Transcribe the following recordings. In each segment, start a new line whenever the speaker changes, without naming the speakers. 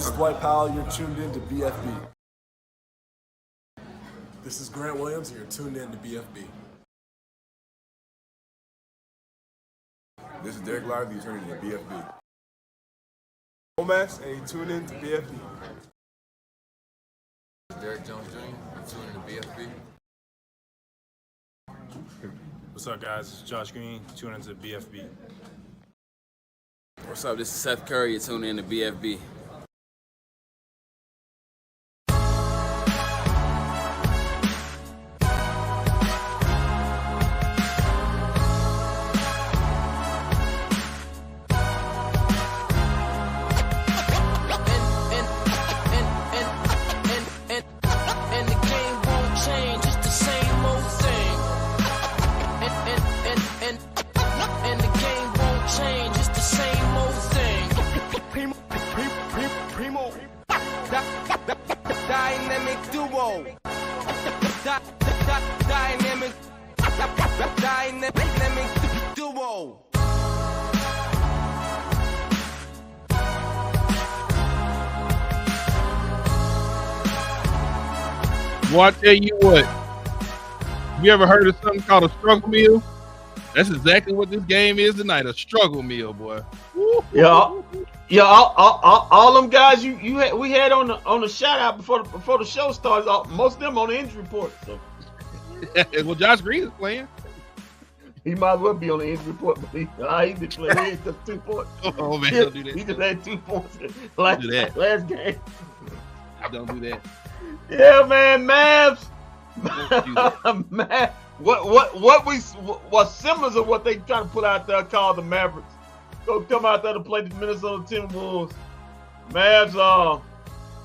This is Dwight Powell. You're tuned in to bFb. This is Grant Williams, and you're tuned in to bFb.
This is Derek Lively, you're tuning in to bFb.
Max, and you tune in to bFb.
Derek Jones Jr., I'm tuning in to bFb.
What's up, guys? It's Josh Green, tuning into bFb.
What's up? This is Seth Curry. You're tuning in to bFb.
Dynamic duo. Dynamic duo.
Well, I tell you what. You ever heard of something called a struggle meal? That's exactly what this game is tonight. A struggle meal, boy.
Yeah, all them guys we had on the shout out before the show started. Most of them on the injury report. So.
Well, Josh Green is playing.
He might as well be on the injury report, but he did play. He just 2 points.
Oh man, don't do that.
He just had 2 points last game.
Don't do that.
Yeah, man, Mavs. Man, what symbols of what they trying to put out there called the Mavericks. Go come out there to play the Minnesota Timberwolves. Mavs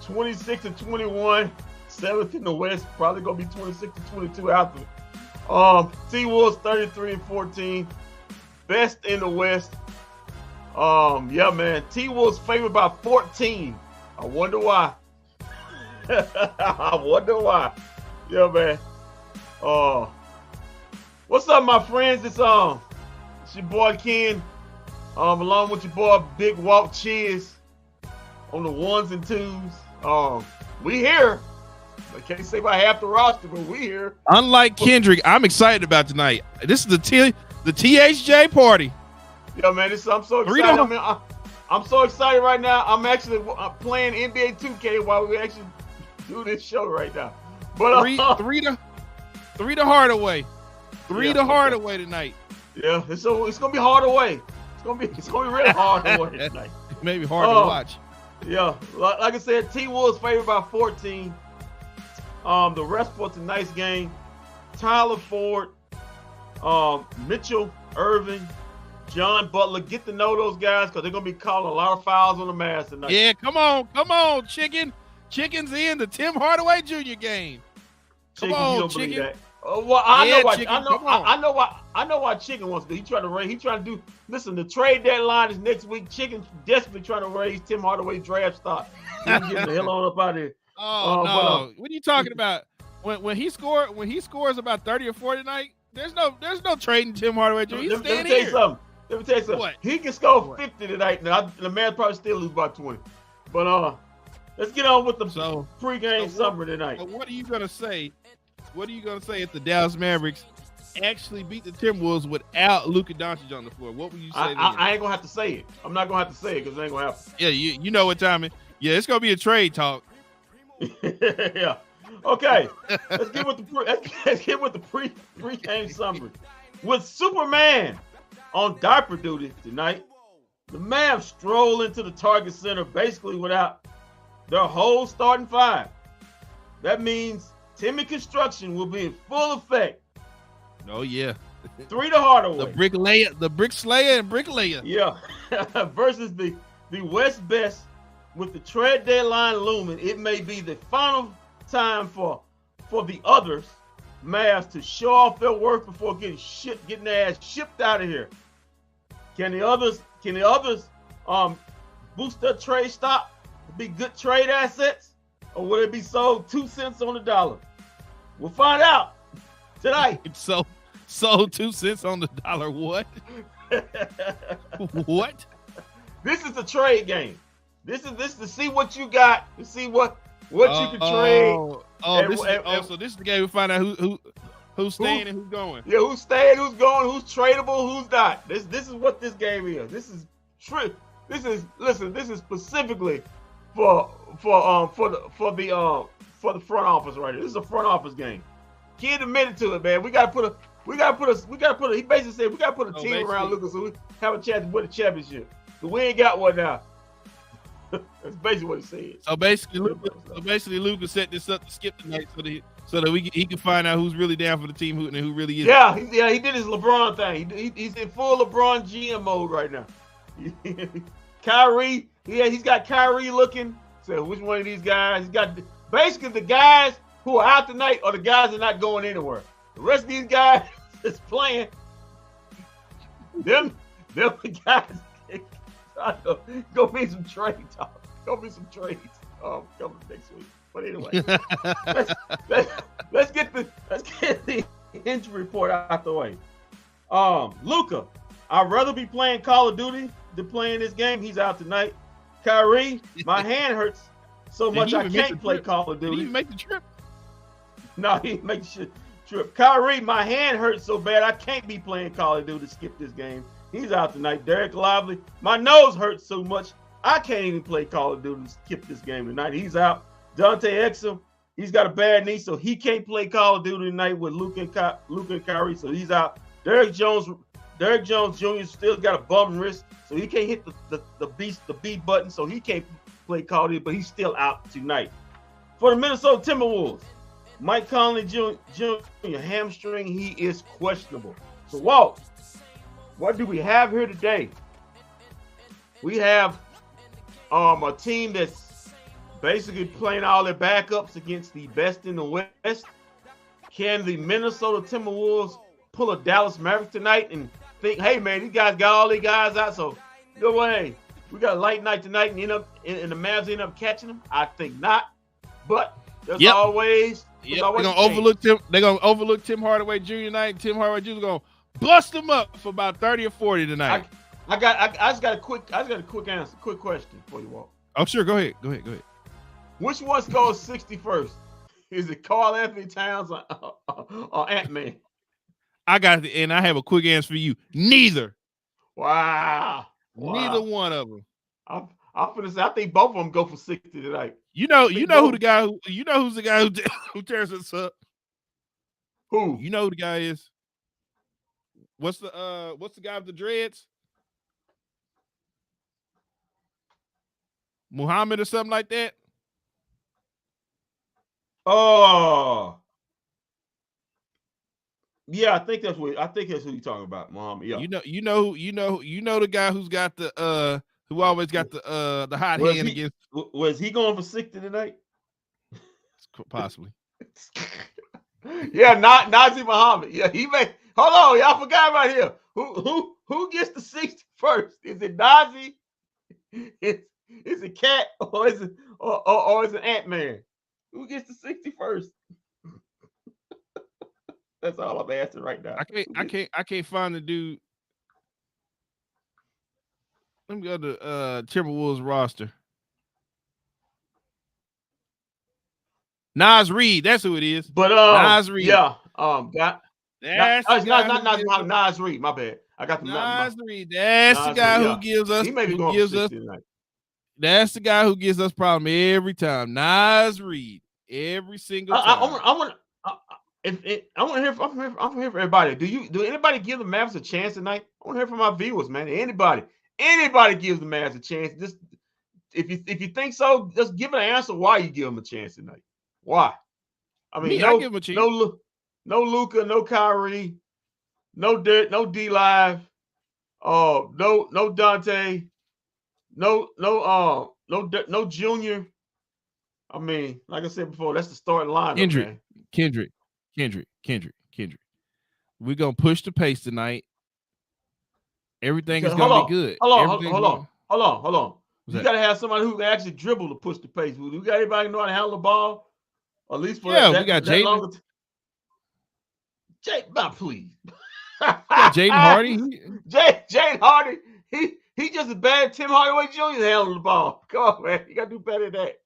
26-21, 7th in the West. Probably gonna be 26-22 after. T-Wolves 33-14, best in the West. Yeah, man. T-Wolves favored by 14. I wonder why. I wonder why. Yeah, man. What's up, my friends? It's your boy Ken. Along with your boy Big Walt Cheers on the 1s and 2s. We here. I can't say about half the roster, but we here.
Unlike Kendrick, I'm excited about tonight. This is the THJ party.
Yeah, man. I'm so excited. I'm so excited right now. I'm actually playing NBA 2K while we actually do this show right now. But
three to Hardaway. Three to Hardaway tonight.
Yeah, it's gonna be Hardaway. It's gonna be really hard to watch tonight.
Maybe hard to watch.
Yeah, like I said, T-Wolves favored by 14. The rest for tonight's game: Tyler Ford, Mitchell Irving, John Butler. Get to know those guys because they're gonna be calling a lot of fouls on the Mavs tonight.
Yeah, come on, chicken. Chicken's in the Tim Hardaway Jr. game. Come on, chicken.
Well, I know why Chicken wants to do. He's trying to do. Listen, the trade deadline is next week. Chicken's desperately trying to raise Tim Hardaway draft stock. Get the hell on up out of here.
Oh no! What are you talking about? When he scores about 30 or 40 tonight, there's no trading Tim Hardaway Jr. He's staying here.
Let me tell you something. What? He can score 50 tonight. Now the man probably still lose by 20. But let's get on with the pregame summary tonight.
What are you gonna say? What are you going to say if the Dallas Mavericks actually beat the Timberwolves without Luka Doncic on the floor? What would you say?
I ain't going to have to say it. I'm not going to have to say it because it ain't going to happen.
Yeah, you know what time it. Yeah, it's going to be a trade talk.
Yeah. Okay. Let's get with the pregame summary. With Superman on diaper duty tonight, the Mavs stroll into the Target Center basically without their whole starting five. That means Timmy Construction will be in full effect.
Oh yeah.
3 to Hardaway.
The brick slayer and bricklayer.
Yeah. Versus the West Best with the trade deadline looming. It may be the final time for the others, Mavs, to show off their work before getting their ass shipped out of here. Can the others boost their trade stock to be good trade assets? Or will it be sold 2 cents on the dollar? We'll find out tonight.
Sold 2 cents on the dollar. What? What?
This is the trade game. This is to see what you got, to see what you can trade.
So this is the game we find out who's staying and who's going.
Yeah, who's staying, who's going, who's tradable, who's not. This is what this game is. This is specifically for the front office right here. This is a front office game. Kid admitted to it, man. We gotta put a. He basically said we gotta put a team around Luka so we have a chance to win the championship. But we ain't got one now. That's basically what he said.
So basically, Luka set this up to skip tonight so that he can find out who's really down for the team and who really is.
Yeah, he did his LeBron thing. He's in full LeBron GM mode right now. Kyrie, he's got Kyrie looking. So which one of these guys? He's got basically the guys who are out tonight are the guys that are not going anywhere. The rest of these guys is playing. Them the guys. Go be some trade talk. Go be some trades. Coming next week. But anyway, let's get the injury report out the way. Luka, I'd rather be playing Call of Duty than playing this game. He's out tonight. Kyrie, my hand hurts so much I can't play Call of Duty.
Did he even make the trip?
No, he didn't make the trip. Kyrie, my hand hurts so bad I can't be playing Call of Duty to skip this game. He's out tonight. Derek Lively, my nose hurts so much I can't even play Call of Duty to skip this game tonight. He's out. Dante Exum, he's got a bad knee, so he can't play Call of Duty tonight with Luka and Kyrie, so he's out. Derek Jones Jr. still got a bum wrist, so he can't hit the B button, so he can't play Call of Duty, but he's still out tonight. For the Minnesota Timberwolves, Mike Conley Jr. hamstring, he is questionable. So Walt, what do we have here today? We have a team that's basically playing all their backups against the best in the West. Can the Minnesota Timberwolves pull a Dallas Mavericks tonight and think, hey man, these guys got all these guys out, so go away. We got a light night tonight and the Mavs end up catching them? I think not. But there's always
they're gonna overlook Tim. They're gonna overlook Tim Hardaway Jr. tonight. And Tim Hardaway Jr. is gonna bust them up for about 30 or 40 tonight.
I just got a quick answer, quick question for you, Walt.
Oh sure, go ahead.
Which one scores 61st? Is it Karl Anthony Towns or Ant-Man?
I have a quick answer for you. Neither.
Wow.
Neither one of them.
I'm finna say I think both of them go for 60 tonight.
Who's the guy who tears us up?
Who?
You know who the guy is? What's the guy with the dreads? Muhammad or something like that?
Oh. Yeah, I think that's who you're talking about, Muhammad. Yeah.
You know the guy who's got the who always got the hot hand against.
Was he going for 60 tonight?
Possibly.
Yeah, not Nazi Muhammad. Yeah, he may. Hold on, y'all forgot about him. Who gets the 60 first? Is it Nazi? Is it Cat or is it Ant-Man? Who gets the 60 first? That's all I'm asking right now.
I can't find the dude. Let me go to Timberwolves roster. Nas Reed, that's who it is.
But
Nas Reed.
Yeah.
Not
Nas Reed. My bad. I got the
Nas Reed. That's the guy who gives us.
He may be going for 60 tonight.
That's the guy who gives us problem every time. Nas Reed, every single time.
I want to hear from everybody. Do anybody give the Mavs a chance tonight? I want to hear from my viewers, man. Anybody gives the Mavs a chance? Just if you think so, just give an answer why you give them a chance tonight. Why? I mean,
I give them a chance.
No Luka, no Kyrie, no D Live, no Dante, no Junior. I mean, like I said before, that's the starting lineup. Kendrick.
We're gonna push the pace tonight. Everything is gonna be good.
Hold on. You gotta have somebody who can actually dribble to push the pace. We got anybody know how to handle the ball? At least for
we got Jaden.
Jaden, please.
Jaden Hardy.
Jaden Hardy. He just as bad as Tim Hardaway Jr. handling the ball. Come on, man. You gotta do better than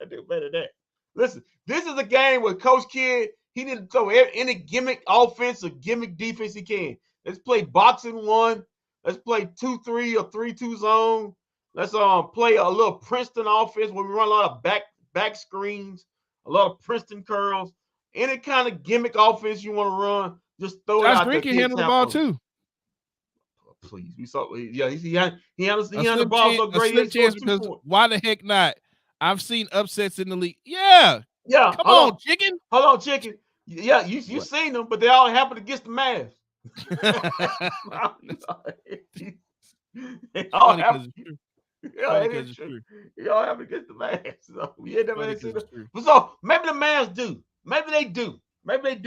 that. Listen, this is a game where Coach Kidd, he need to throw any gimmick offense or gimmick defense he can. Let's play boxing one. Let's play 2-3 or 3-2 zone. Let's play a little Princeton offense where we run a lot of back screens, a lot of Princeton curls. Any kind of gimmick offense you want to run, just throw it out there.
Josh Green can handle the ball too.
Please, we saw. Yeah, he handles the ball so great.
Because why the heck not? I've seen upsets in the league. Yeah. Come on, chicken.
Hold on, chicken. Yeah, you seen them, but they all happened against the Mavs. They all happened. It's true. They all happened against the Mavs. So so maybe the Mavs do. Maybe they do.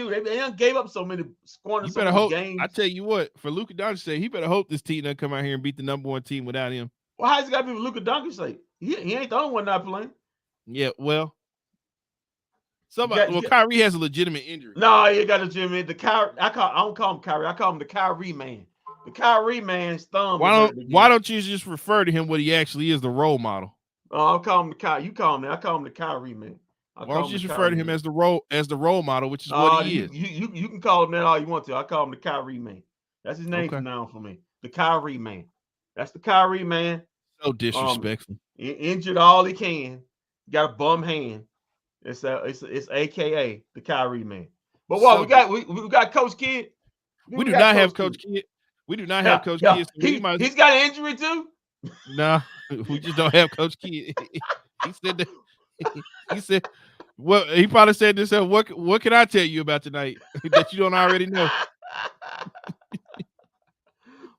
They done gave up so many scoring so many games.
I tell you what, for Luka Doncic sake, he better hope this team doesn't come out here and beat the #1 team without him.
Well, how's it got to be for Luka Doncic sake? He ain't the only one not playing.
Yeah, well. Kyrie has a legitimate injury.
No, he got a legitimate. I don't call him Kyrie. I call him the Kyrie man. The Kyrie man's thumb.
Why don't you just refer to him what he actually is, the role model?
I'll call him the Kyrie. You call him that. I call him the Kyrie man.
Why don't you just refer to him as the role model, which is what he is?
You can call him that all you want to. I call him the Kyrie man. That's his name from now on for me. The Kyrie man. That's the Kyrie man.
So disrespectful.
Injured all he can. Got a bum hand. It's AKA the Kyrie man. But what we got Coach Kidd.
We do not have Coach Kidd. We do not have Coach Kidd. So
he's got an injury too.
No, we just don't have Coach Kidd. He said that. He said, "Well, he probably said this. What can I tell you about tonight that you don't already know?"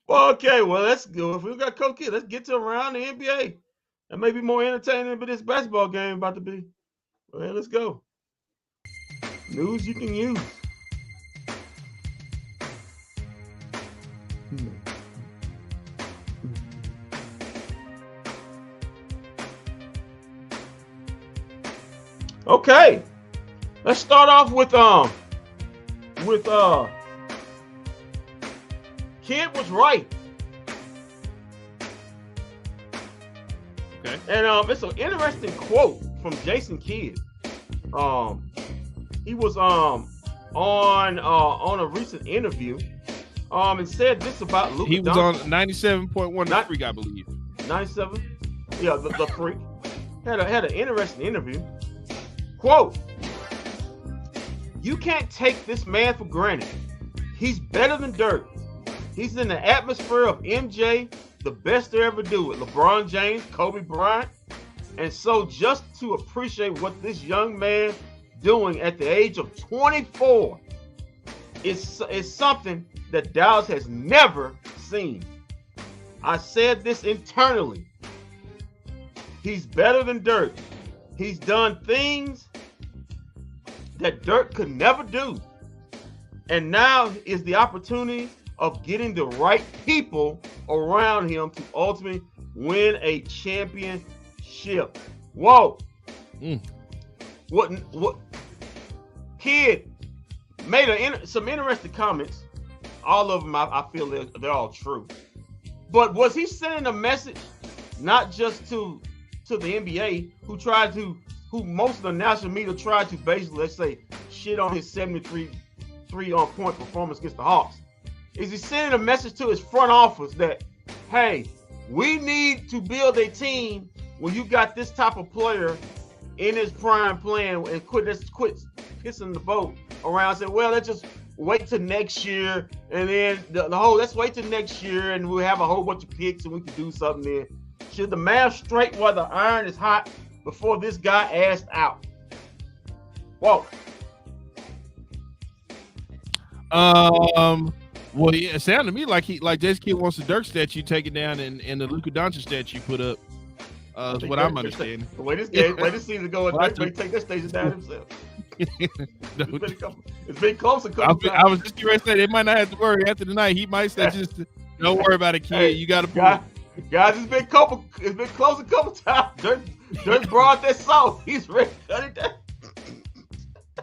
Okay, well, let's go. If we got Coach Kidd, let's get to around the NBA. That may be more entertaining than this basketball game about to be. Well, let's go. News you can use. Okay, let's start off with Kidd was right.
Okay,
and it's an interesting quote from Jason Kidd. He was on a recent interview and said this about Luka.
He was on 97.1 The Freak, I believe.
97, yeah, the Freak had an interesting interview. Quote: "You can't take this man for granted. He's better than Dirk. He's in the atmosphere of MJ, the best to ever do it, LeBron James, Kobe Bryant. And so just to appreciate what this young man doing at the age of 24 is something that Dallas has never seen. I said this internally. He's better than Dirk. He's done things that Dirk could never do. And now is the opportunity of getting the right people around him to ultimately win a championship." Whoa. What Kidd made some interesting comments. All of them, I feel they're all true. But was he sending a message not just to the NBA, who most of the national media tried to basically, let's say, shit on his 73 point performance against the Hawks? Is he sending a message to his front office that, hey, we need to build a team when you got this type of player in his prime playing, and quit kissing the boat around, saying, well, let's just wait till next year, and then let's wait till next year and we'll have a whole bunch of picks and we can do something then. Should the Mavs straight while the iron is hot before this guy asked out? Whoa.
Well, yeah, it sounded to me like Jason Kidd wants the Dirk statue taken down and the Luka Doncic statue put up. Is what I'm understanding.
The way this season going, Dirk may take that station down himself. It's been close a couple times.
I was just going to say they might not have to worry after tonight. He might say, just don't worry about it, kid. Hey, you got to
guys. It's been close a couple times. Dirk brought that salt. He's ready to cut it down.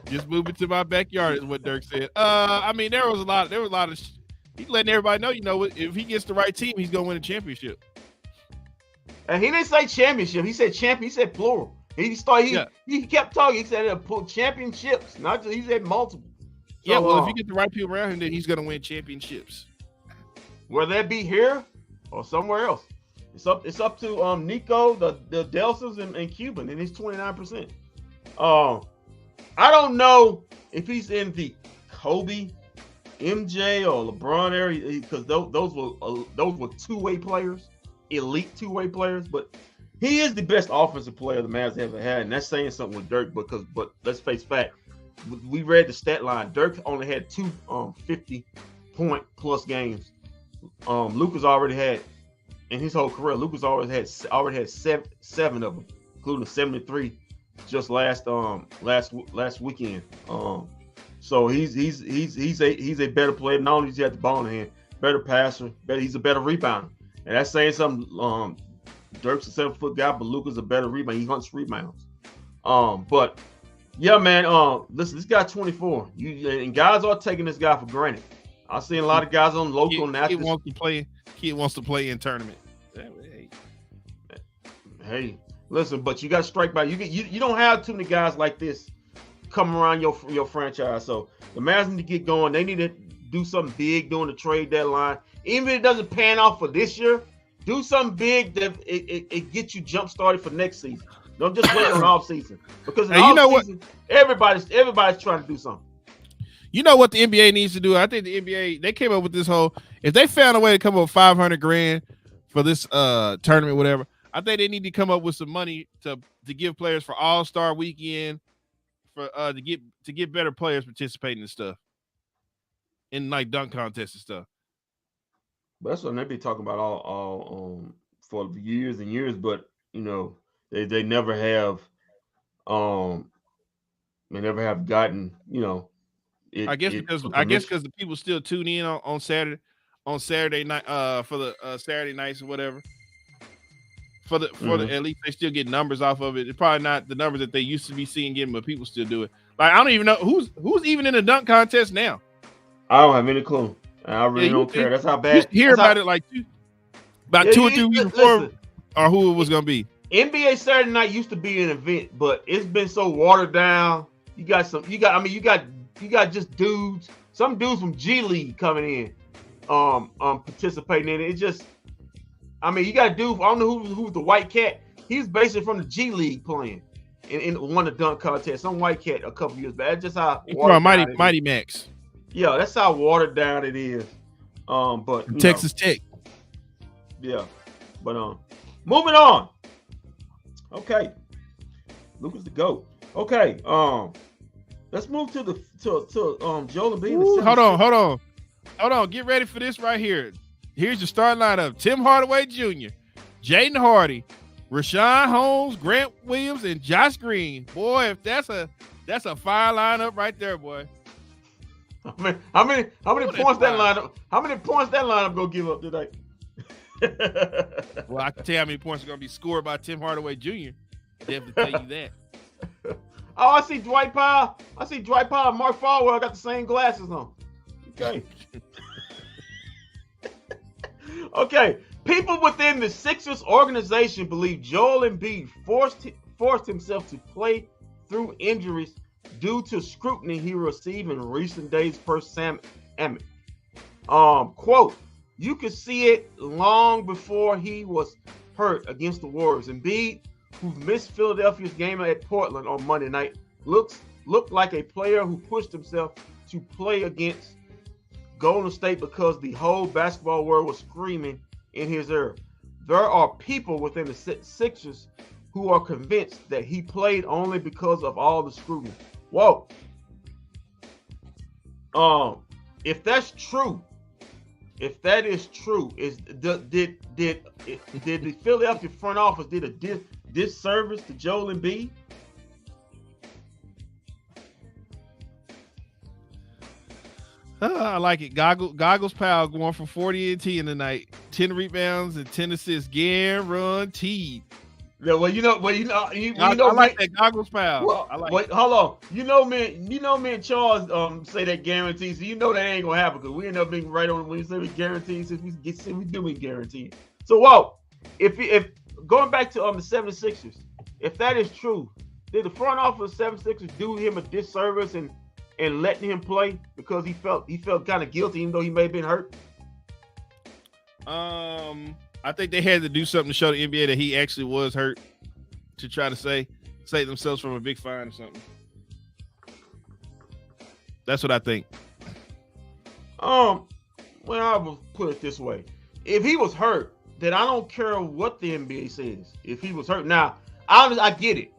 Just move it to my backyard is what Dirk said. I mean, there was a lot of he's letting everybody know, if he gets the right team, he's gonna win a championship.
And he didn't say championship. He said champion. He said plural. He kept talking. He said championships. Not just, he said multiple. So,
yeah, well, if you get the right people around him, then he's gonna win championships.
Whether that be here or somewhere else, it's up to Nico, the Delsons, and Cuban, and he's 29%. I don't know if he's in the Kobe, MJ, or LeBron area because those were two-way players, elite two-way players. But he is the best offensive player the Mavs ever had, and that's saying something with Dirk. But let's face fact, we read the stat line. Dirk only had two 50-point plus games. Lucas already had in his whole career. Lucas already had seven of them, including 73 just last weekend. So he's a better player. Not only does he have the ball in hand, better passer, he's a better rebounder, and that's saying something. Dirk's a 7-foot guy, but Lucas a better rebounder. He hunts rebounds. But yeah, man. Listen, this guy 24. And guys are taking this guy for granted. I've seen a lot of guys on local and national.
Kid wants to play in tournament.
Hey, listen, but you got to strike by. You don't have too many guys like this coming around your franchise. So the Mavs need to get going. They need to do something big during the trade deadline. Even if it doesn't pan out for this year, do something big that it gets you jump started for next season. Don't just wait on off season because season, everybody's trying to do something.
You know what the NBA needs to do? I think the NBA, they came up with this whole, if they found a way to come up with $500,000 for this tournament, whatever, I think they need to come up with some money to give players for All-Star weekend for to get better players participating in stuff. In like dunk contests and stuff.
But that's what they be talking about all for years and years, but you know, they never have gotten, you know,
I guess because the people still tune in on Saturday night for the Saturday nights or whatever. For the at least they still get numbers off of it. It's probably not the numbers that they used to be seeing getting, but people still do it. Like I don't even know who's even in the dunk contest now.
I don't have any clue. I really don't care. That's how bad.
You hear about it like 2 or 3 weeks before, or who it was gonna be.
NBA Saturday night used to be an event, but it's been so watered down. You got just dudes, some dudes from G League coming in, participating in it. It's just, I mean, you got a dude. I don't know who's the white cat. He's basically from the G League playing in one of the dunk contests. Some white cat a couple years back. That's just how
Mighty Max.
Yeah, that's how watered down it is. But
Texas Tech.
Yeah, but moving on. Okay, Lucas the GOAT. Okay, let's move to Joel Embiid.
Ooh, hold on. Get ready for this right here. Here's your starting lineup: Tim Hardaway Jr., Jaden Hardy, Rashawn Holmes, Grant Williams, and Josh Green. Boy, if that's a fire lineup right there, boy.
How many points that lineup? How many points that lineup gonna give up today?
Well, I can tell you how many points are gonna be scored by Tim Hardaway Jr. Definitely tell you that.
Oh, I see Dwight Powell. And Mark Farwell got the same glasses on. Okay. Okay. People within the Sixers organization believe Joel Embiid forced himself to play through injuries due to scrutiny he received in recent days per Sam Emmett. Quote, you could see it long before he was hurt against the Warriors. Embiid, who missed Philadelphia's game at Portland on Monday night, looked like a player who pushed himself to play against Golden State because the whole basketball world was screaming in his ear. There are people within the Sixers who are convinced that he played only because of all the scrutiny. Whoa. If that's true, did the Philadelphia front office did a disservice to Joel Embiid?
I like it. Goggles Powell going for 40 and 10 tonight. 10 rebounds and 10 assists guaranteed.
Yeah, well, I
like that Goggles Powell.
Well, wait, hold on. You know me and Charles say that guarantee, so you know that ain't gonna happen because we end up being right on when you say we guarantee, since we do we guarantee. So whoa, if going back to the 76ers, if that is true, did the front office of the 76ers do him a disservice and letting him play because he felt kind of guilty even though he may have been hurt?
I think they had to do something to show the NBA that he actually was hurt to try to save themselves from a big fine or something. That's what I think.
Well, I will put it this way: if he was hurt, then I don't care what the NBA says. If he was hurt, now I get it.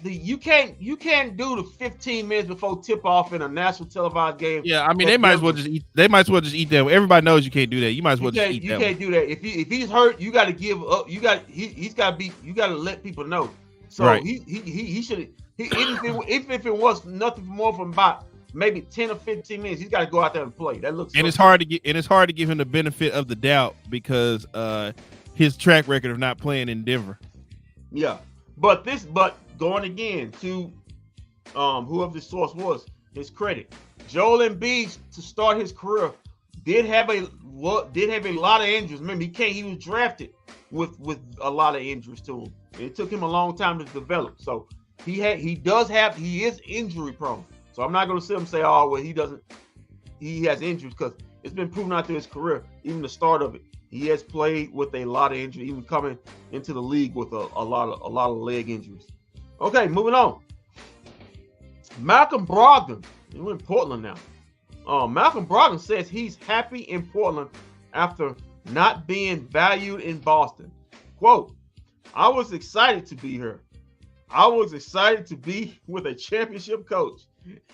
You can't do the 15 minutes before tip off in a national televised game.
Yeah, I mean they might as well just eat. They might as well just eat that. Everybody knows you can't do that. You might as well just eat that.
You can't do that. If he's hurt, you got to give up. You got to let people know. So
right.
he should. Even if it was nothing more from about maybe 10 or 15 minutes, he's got to go out there and play. That looks.
And it's hard to give him the benefit of the doubt because his track record of not playing in Denver.
Yeah, but going again to whoever the source was, his credit, Joel Embiid to start his career did have a lot of injuries. Remember, he was drafted with a lot of injuries to him. It took him a long time to develop. So he is injury prone. So I'm not going to sit and say, oh well, he has injuries, because it's been proven out through his career, even the start of it. He has played with a lot of injuries, even coming into the league with a lot of leg injuries. Okay, moving on. Malcolm Brogdon, we're in Portland now. Malcolm Brogdon says he's happy in Portland after not being valued in Boston. Quote, I was excited to be here. I was excited to be with a championship coach.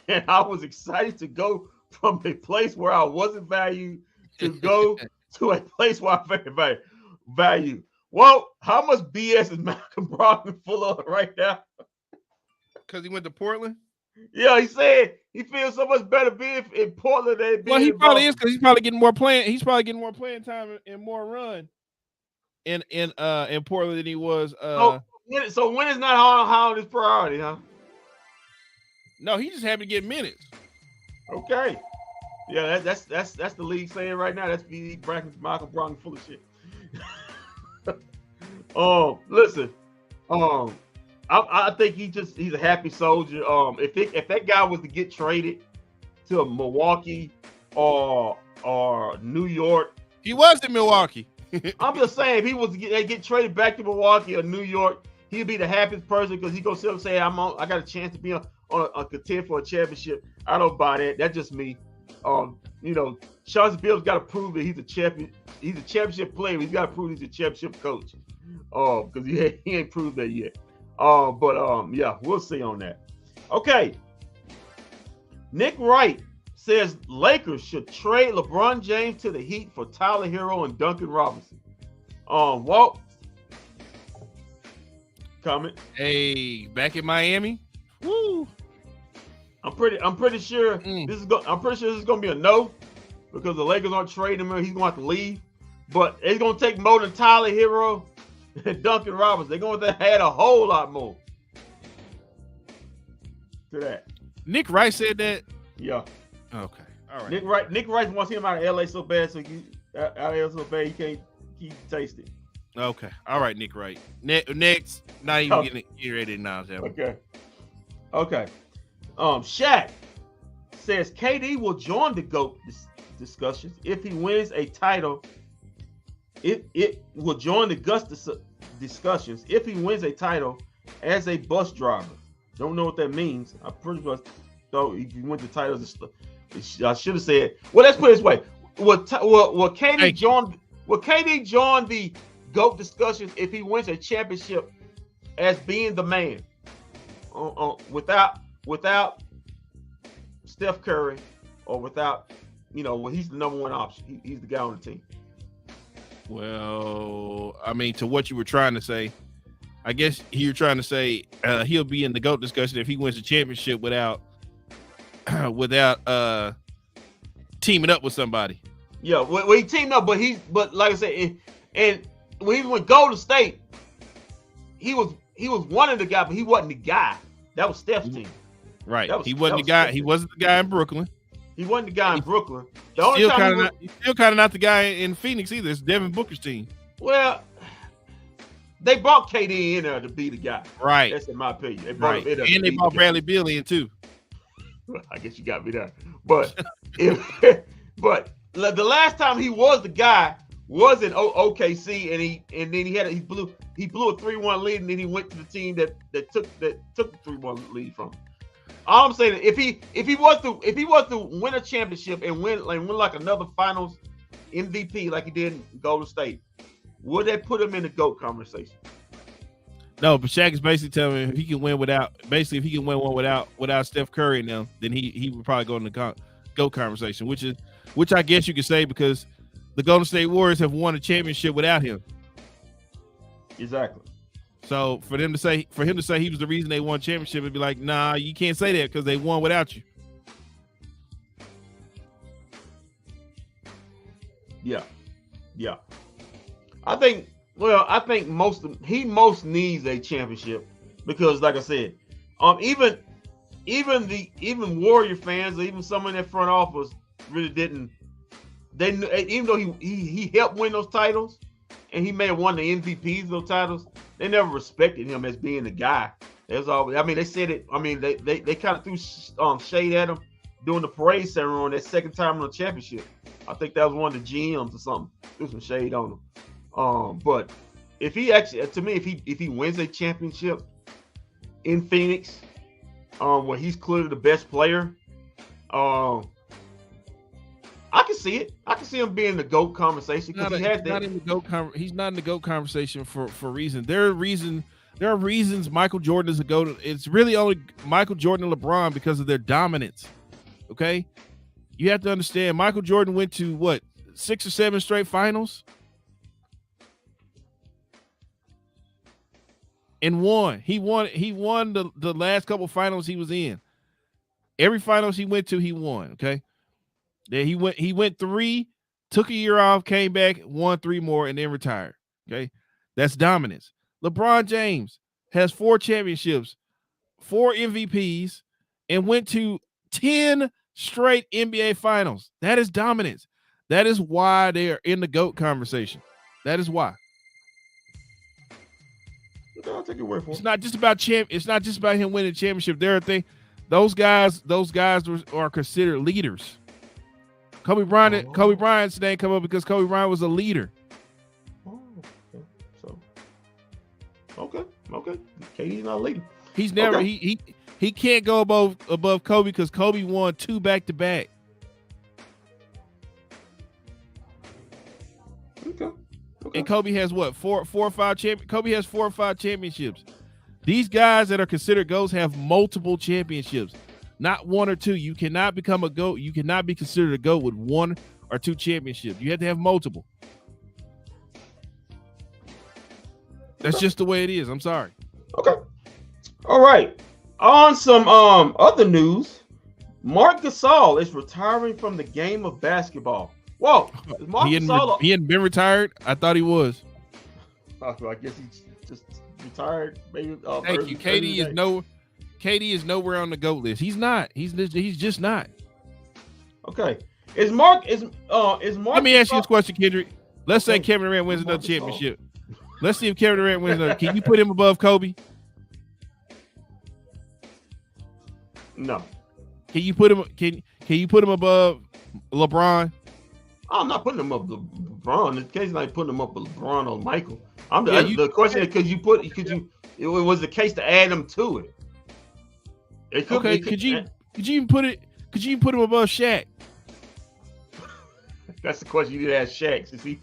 And I was excited to go from a place where I wasn't valued to go to a place where I'm very valued. Well, how much BS is Malcolm Brogdon full of right now?
Because he went to Portland?
Yeah, he said he feels so much better being in Portland than being
he
in
probably
Boston.
is, because he's probably getting more playing. He's probably getting more playing time and more run in Portland than he was.
So when is not high on his priority, huh?
No, he just happy to get minutes.
Okay. Yeah, that's the league saying right now. That's the bracket Malcolm Brogdon full of shit. Listen. I think he's a happy soldier. If that guy was to get traded to Milwaukee or New York,
he was in Milwaukee.
I'm just saying, if he was to get traded back to Milwaukee or New York, he'd be the happiest person, because he gonna sit up and say, I got a chance to be on a contend for a championship. I don't buy that. That's just me. Chauncey Billups got to prove that he's a champion. He's a championship player. He's got to prove he's a championship coach. Because he ain't proved that yet. Yeah, we'll see on that. Okay. Nick Wright says Lakers should trade LeBron James to the Heat for Tyler Hero and Duncan Robinson. Walt, comment.
Hey, back in Miami. Woo.
I'm pretty sure this is gonna be a no, because the Lakers aren't trading him. He's gonna have to leave. But it's gonna take more than Tyler Hero and Duncan Robinson. They're going to add a whole lot more to that.
Nick Wright said that.
Yeah.
Okay. All right.
Nick Wright wants him out of LA so bad, he can't taste it.
Okay. All right, Nick Wright. Next, not even getting ready to announce that one.
Okay. Shaq says KD will join the GOAT discussions if he wins a title. It will join the discussions if he wins a title as a bus driver. Don't know what that means. I'm pretty much thought if you win the title, I should have said. Well, let's put it this way: will KD join the GOAT discussions if he wins a championship as being the man? Without Steph Curry, or without, he's the number one option. He's the guy on the team.
Well, I mean, to what you were trying to say, I guess you're trying to say he'll be in the GOAT discussion if he wins the championship without teaming up with somebody.
Yeah, well, he teamed up, but like I said, and when he went Golden State, he was one of the guys, but he wasn't the guy. That was Steph's team.
Right. He wasn't the guy. He wasn't the guy in Brooklyn.
He wasn't the guy in Brooklyn.
He's still kind of not the guy in Phoenix either. It's Devin Booker's team.
Well, they brought KD in there to be the guy.
Right.
That's in my opinion. They brought
Right.
him in there
And they brought Bradley Beal in too.
I guess you got me there. But but the last time he was the guy was in OKC, and then he blew a 3-1 lead, and then he went to the team that took the 3-1 lead from him. All I'm saying, if he was to win a championship and win like another Finals MVP like he did in Golden State, would that put him in the GOAT conversation?
No, but Shaq is basically telling me if he can win one without Steph Curry and them, then he would probably go in the GOAT conversation, which I guess you could say because the Golden State Warriors have won a championship without him.
Exactly.
So for him to say he was the reason they won championship, it'd be like, nah, you can't say that because they won without you.
Yeah. I think he most needs a championship because, like I said, even Warrior fans or even someone in that front office really didn't. They even though he helped win those titles and he may have won the MVPs of those titles, they never respected him as being the guy. There's always, I mean, they said it. I mean, they kind of threw shade at him during the parade ceremony that second time in the championship. I think that was one of the GMs or something. Threw some shade on him. But if he actually, to me, if he wins a championship in Phoenix, where he's clearly the best player, I can see it. I can see him being in the GOAT conversation because he's not in the GOAT conversation for a reason. There are reasons Michael Jordan is a GOAT. It's really only Michael Jordan and LeBron because of their dominance. Okay, you have to understand. Michael Jordan went to what 6 or 7 straight finals and won. He won the last couple finals he was in. Every finals he went to, he won. Okay. Then he went 3, took a year off, came back, won 3 more, and then retired. Okay. That's dominance. LeBron James has 4 championships, 4 MVPs, and went to 10 straight NBA finals. That is dominance. That is why they are in the GOAT conversation. That is why. I'll take your word for it.
It's not just about It's not just about him winning championship. There are things. Those guys are considered leaders. Kobe Bryant's name come up because Kobe Bryant was a leader.
Okay. KD's not a leader.
He's never he can't go above Kobe because Kobe won 2 back-to-back.
Okay.
And Kobe has what? 4 or 5 Kobe has 4 or 5 championships. These guys that are considered GOATs have multiple championships, not 1 or 2. You cannot become a GOAT. You cannot be considered a GOAT with 1 or 2 championships. You have to have multiple. That's just the way it is. I'm sorry.
Okay. All right. On some other news, Marc Gasol is retiring from the game of basketball. Whoa. Is Marc Gasol?
He hadn't been retired? I thought he was.
I guess he's just retired. Maybe.
Thank you. KD is nowhere on the GOAT list. He's not. He's just not.
Okay. Is Marc? Let
me ask you this question, Kendrick. Let's say Kevin Durant wins another championship. Let's see if Kevin Durant wins another. Can you put him above Kobe?
No.
Can you put him? Can you put him above LeBron?
I'm not putting him up LeBron. In case I'm putting him up with LeBron or Michael. The question is it was the case to add him to it.
Could you even put him above Shaq?
That's the question you did ask Shaq.
You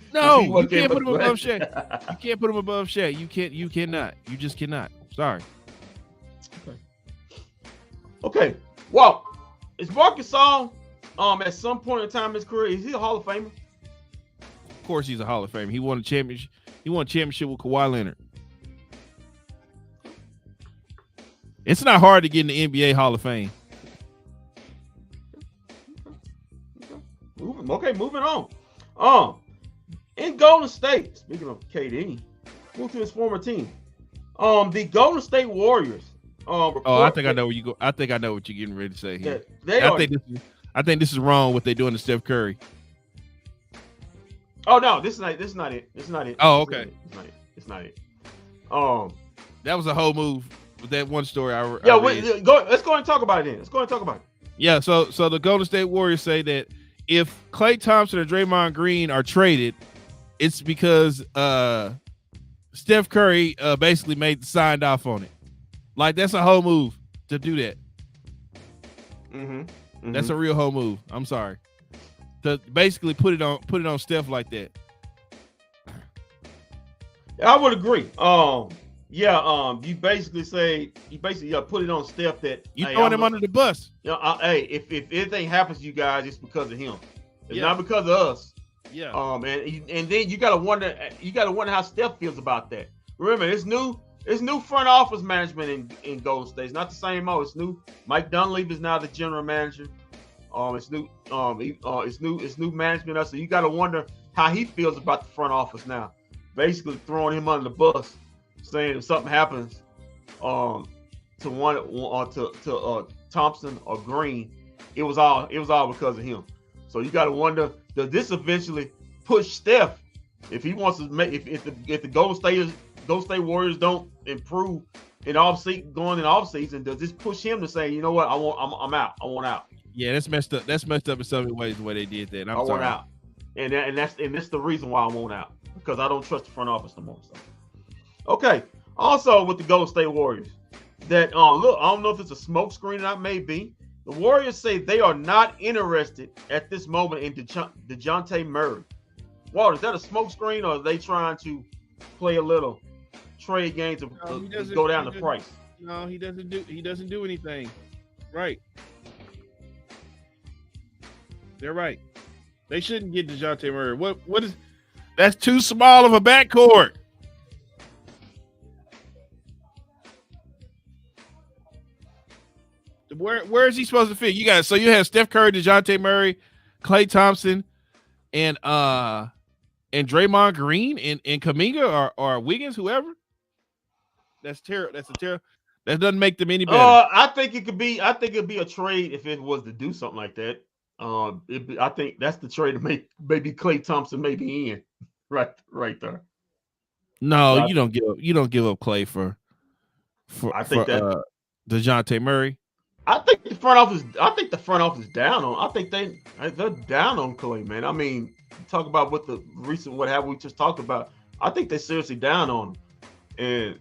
can't put him above Shaq. You can't put him above Shaq. You cannot. You just cannot. Sorry.
Okay. Well, is Marc Gasol at some point in time in his career, is he a Hall of Famer?
Of course he's a Hall of Famer. He won a championship. He won a championship with Kawhi Leonard. It's not hard to get in the NBA Hall of Fame.
Moving on. In Golden State, speaking of KD, moved to his former team. The Golden State Warriors.
I think I know where you go. I think I know what you're getting ready to say here. I think this is wrong. What they're doing to Steph Curry.
Oh no, this is not it.
Oh, okay.
It's not it.
That was a whole move with that one story. I read.
Let's go and talk about it then. Let's go and talk about it.
Yeah, so the Golden State Warriors say that if Klay Thompson and Draymond Green are traded, it's because Steph Curry basically signed off on it. Like, that's a whole move to do that. That's a real whole move. I'm sorry. To basically put it on Steph like that.
I would agree. You basically put it on Steph that
you throwing him under the bus.
Hey, if anything happens to you guys, it's because of him. It's not because of us.
Yeah.
And then you gotta wonder how Steph feels about that. Remember, it's new front office management in Golden State. It's not the same old. It's new. Mike Dunleavy is now the general manager. It's new management. So you gotta wonder how he feels about the front office now. Basically throwing him under the bus, saying if something happens to Thompson or Green, it was all because of him. So you got to wonder, does this eventually push Steph if he wants to make if the Golden State Warriors don't improve going in off season, does this push him to say, you know what, I'm out, I want out?
Yeah, that's messed up. That's messed up in so many ways the way they did that.
I want out, and that's the reason why I want out, because I don't trust the front office no more. So. Okay. Also with the Golden State Warriors, that look, I don't know if it's a smoke screen or not, maybe. The Warriors say they are not interested at this moment in DeJounte Murray. Walter, is that a smoke screen, or are they trying to play a little trade game to go down the price?
No, he doesn't do anything. Right. They're right. They shouldn't get DeJounte Murray. What is that's too small of a backcourt. Where is he supposed to fit? You have Steph Curry, DeJounte Murray, Klay Thompson, and Draymond Green and Kuminga or Wiggins, whoever. That's terrible. That's a terrible. That doesn't make them any better.
I think it'd be a trade if it was to do something like that. I think that's the trade to make maybe Klay Thompson maybe in right there.
No, you don't give up Klay for DeJounte Murry.
I think the front office down on. I think they're down on Klay, man. I mean, talk about what we just talked about. I think they're seriously down on him, and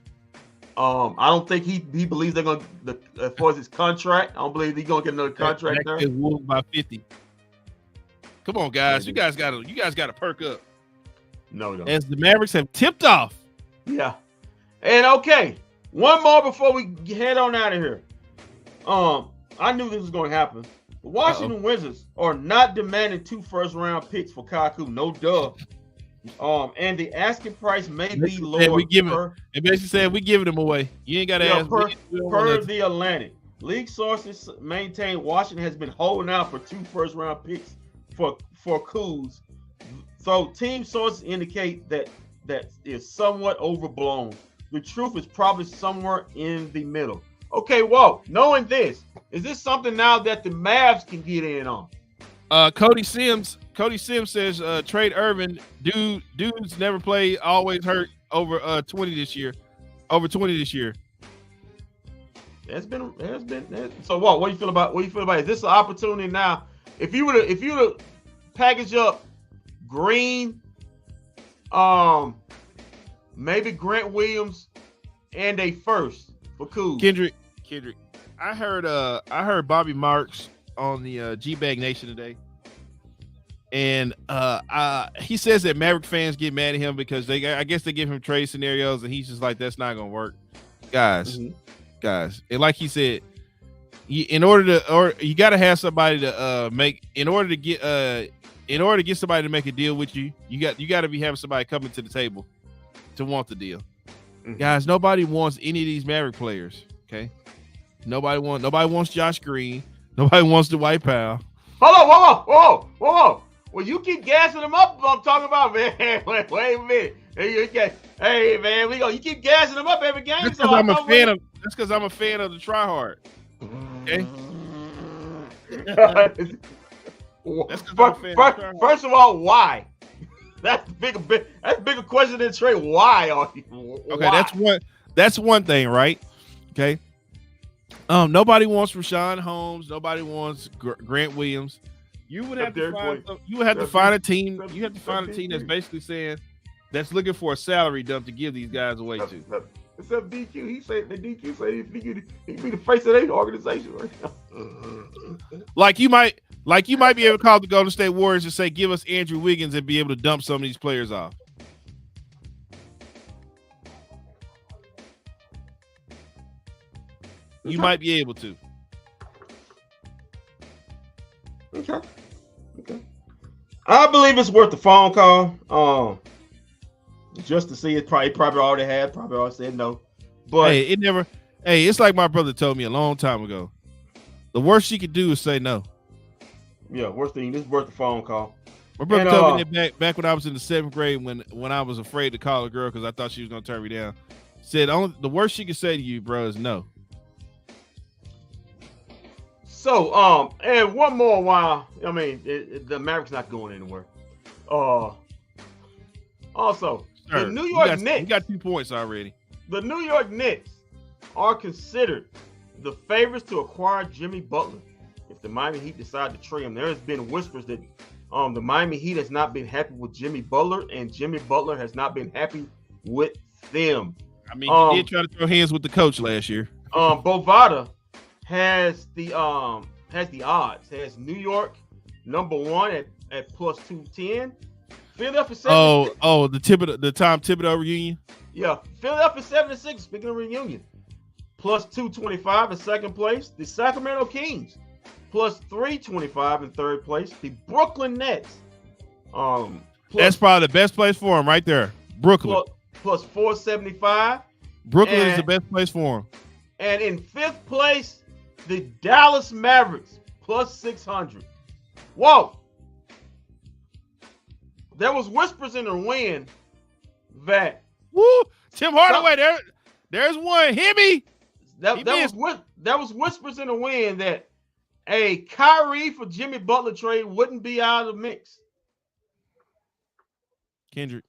I don't think he believes they're gonna. As far as his contract, I don't believe he's gonna get another contract there.
Is moved by 50. Come on, guys, you guys gotta perk up.
No.
As the Mavericks have tipped off.
Yeah, and okay, one more before we head on out of here. I knew this was going to happen. The Washington Wizards are not demanding 2 first-round picks for Kaku. No duh. And the asking price may be lower.
It basically said we giving them away. You ain't got to ask.
Per the Atlantic, league sources maintain Washington has been holding out for 2 first-round picks for Kuz. So team sources indicate that is somewhat overblown. The truth is probably somewhere in the middle. Okay, whoa. Knowing this, is this something now that the Mavs can get in on?
Cody Sims says trade Irvin. Dudes never play, always hurt. Over 20 this year.
There's been. So what do you feel about? Is this an opportunity now? If you were to package up Green, maybe Grant Williams, and a first.
Kendrick, I heard Bobby Marks on the G-Bag Nation today, and he says that Maverick fans get mad at him because I guess they give him trade scenarios, and he's just like, that's not gonna work, guys. And like he said, you got to have somebody to in order to get somebody to make a deal with you, you got to be having somebody coming to the table to want the deal. Guys, nobody wants any of these Maverick players. Okay, nobody wants Josh Green. Nobody wants Dwight Powell.
Hold on. Well, you keep gassing them up. I'm talking about, man. Wait a minute. Hey, man, you keep gassing them up every game.
That's because I'm a fan of the try hard. Okay.
First of all, why? That's bigger question than Trey. Why are you?
Okay, that's one thing, right? Okay. Nobody wants Rashawn Holmes. Nobody wants Grant Williams. You would have to find a team. You have to find a team that's basically saying that's looking for a salary dump to give these guys away to.
Except DQ, he said the DQ said he'd be the face of their organization right now.
Like you might be able to call the Golden State Warriors and say, "Give us Andrew Wiggins," and be able to dump some of these players off. You might be able to.
Okay. I believe it's worth the phone call. Just to see it. Probably already had. Probably already said no. But
hey, it's like my brother told me a long time ago. The worst she could do is say no.
Yeah, worst thing. This is worth the phone call.
My brother told me that back when I was in the 7th grade when I was afraid to call a girl because I thought she was gonna turn me down. Said the worst she could say to you, bro, is no.
So, and one more while, I mean, the Mavericks not going anywhere. Also,
Sir,
the New York Knicks.
You got 2 points already.
The New York Knicks are considered the favorites to acquire Jimmy Butler if the Miami Heat decide to trade him. There has been whispers that the Miami Heat has not been happy with Jimmy Butler, and Jimmy Butler has not been happy with them.
I mean, he did try to throw hands with the coach last year.
Bovada has the odds. Has New York #1 at plus 210. Philadelphia 76.
The Tom Thibodeau reunion.
Yeah, Philadelphia 76. Speaking of reunion, plus 225 in second place. The Sacramento Kings plus 325 in third place. The Brooklyn Nets.
That's probably the best place for him right there. Brooklyn
plus 475.
Brooklyn is the best place for him.
And in 5th place, the Dallas Mavericks plus 600. Whoa. There was whispers in the wind that
Tim Hardaway, there's one. Hear me?
There was whispers in the wind that a Kyrie for Jimmy Butler trade wouldn't be out of the mix.
Kendrick,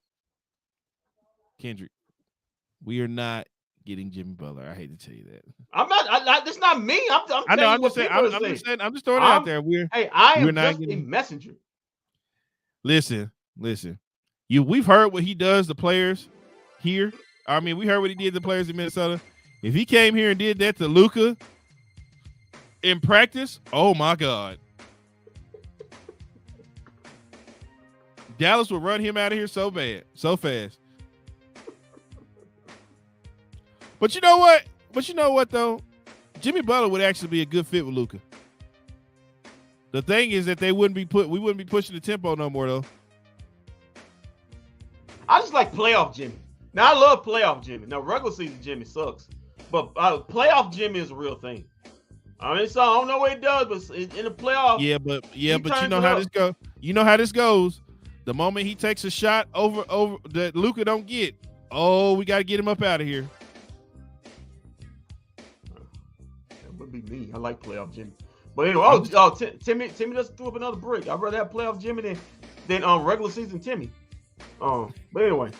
we are not getting Jimmy Butler. I hate to tell you that.
I'm not. That's not me. I'm telling you what people are saying.
I'm just throwing it out there.
I am just a messenger.
Listen. We've heard what he does to players here. I mean, we heard what he did to players in Minnesota. If he came here and did that to Luka in practice, oh my God. Dallas will run him out of here so bad, so fast. But you know what though? Jimmy Butler would actually be a good fit with Luka. The thing is that we wouldn't be pushing the tempo no more though.
I just like playoff Jimmy. Now I love playoff Jimmy. Now regular season Jimmy sucks, but playoff Jimmy is a real thing. I mean, so I don't know what it does, but in the playoffs,
but you know how this goes. You know how this goes. The moment he takes a shot over that Luka don't get, we got to get him up out of here.
That would be me. I like playoff Jimmy. But anyway, Timmy just threw up another brick. I'd rather have playoff Jimmy than regular season Timmy. But anyway,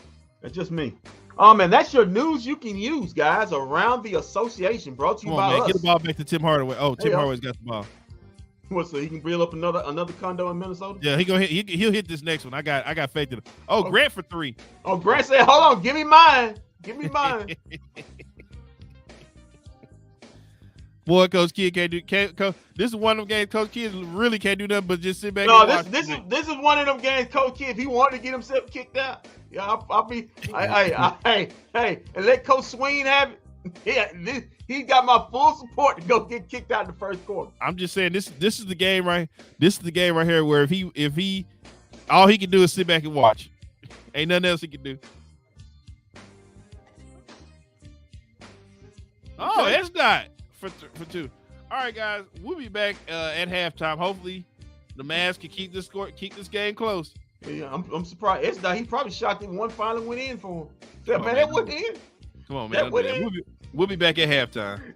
that's just me. Man, that's your news you can use, guys, around the association. Brought to you by us.
Get the ball back to Tim Hardaway. Tim Hardaway's got the ball.
What? So he can build up another condo in Minnesota?
Yeah, he'll hit this next one. I got faith in him. Grant for 3.
Grant said, "Hold on, give me mine."
Boy, Coach Kidd can't do. This is one of them games Coach Kidd really can't do nothing but just sit back.
No,
and watch
this is one of them games Coach Kidd. If he wanted to get himself kicked out, yeah, I'll be. Hey, and let Coach Sween have it. Yeah, he got my full support to go get kicked out in the first quarter.
I'm just saying this is the game right. This is the game right here where if he all he can do is sit back and watch. Ain't nothing else he can do. Oh, it's not for 2. All right, guys, we'll be back at halftime. Hopefully, the Mavs can keep this game close.
Yeah, I'm surprised. It's not. He probably shocked that one finally went in for him. That went in.
Come on, man. We'll be back at halftime.